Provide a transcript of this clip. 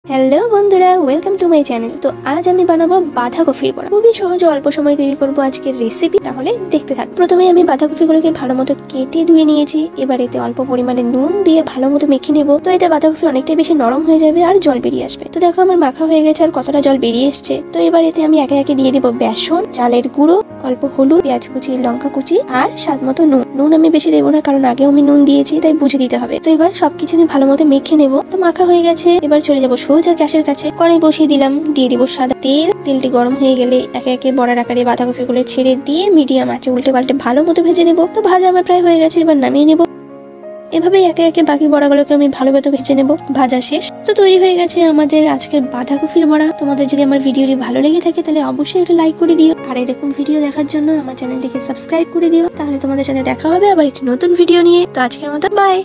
Hello বন্ধুরা, welcome to my channel. তো আজ আমি বানাবো বাঁধাকপির বড়া। খুবই সহজ, অল্প সময় তৈরি করবো আজকের রেসিপি। তাহলে দেখতে থাক। প্রথমে আমি বাঁধাকপিগুলোকে ভালো মতো কেটে ধুয়ে নিয়েছি। এবার এতে অল্প পরিমাণে নুন দিয়ে ভালো মতো মেখে নেবো। তো এতে বাঁধাকপি অনেকটাই বেশি নরম হয়ে যাবে আর জল বেরিয়ে আসবে। তো দেখো আমার মাখা হয়ে গেছে আর কতটা জল বেরিয়ে এসছে। তো এবার এতে আমি একে একে দিয়ে দিব বেসন, চালের গুঁড়ো, অল্প হলুদ, পেঁয়াজ কুচি, লঙ্কা কুচি আর স্বাদ মতো নুন আমি বেশি দেবো না, কারণ আগেও আমি নুন দিয়েছি, তাই বুঝে দিতে হবে। তো এবার সবকিছু আমি ভালো মতো মেখে নেবো। তো মাখা হয়ে গেছে, এবার চলে যাবো সোজা গ্যাসের কাছে। কড়াই বসিয়ে দিলাম, দিয়ে দিব সাদা তেল। তেলটি গরম হয়ে গেলে একে একে বড়ার আকারে বাঁধাকপিগুলো ছেড়ে দিয়ে মিডিয়াম আঁচে উল্টে পাল্টে ভালো মতো ভেজে নেবো। তো ভাজা আমার প্রায় হয়ে গেছে, এবার নামিয়ে নেবো। এভাবেই একে একে বাকি বড়াগুলোকে আমি ভালো মতো ভেজে নেবো। ভাজা শেষ। তো তৈরি হয়ে গেছে আমাদের আজকের বাঁধাকপির বড়া। তোমাদের যদি আমার ভিডিওটি ভালো লেগে থাকে তাহলে অবশ্যই একটা লাইক করে দিও, আর এরকম ভিডিও দেখার জন্য আমার চ্যানেলটিকে সাবস্ক্রাইব করে দিও। তাহলে তোমাদের সাথে দেখা হবে আবার একটি নতুন ভিডিও নিয়ে। তো আজকের মতো বাই।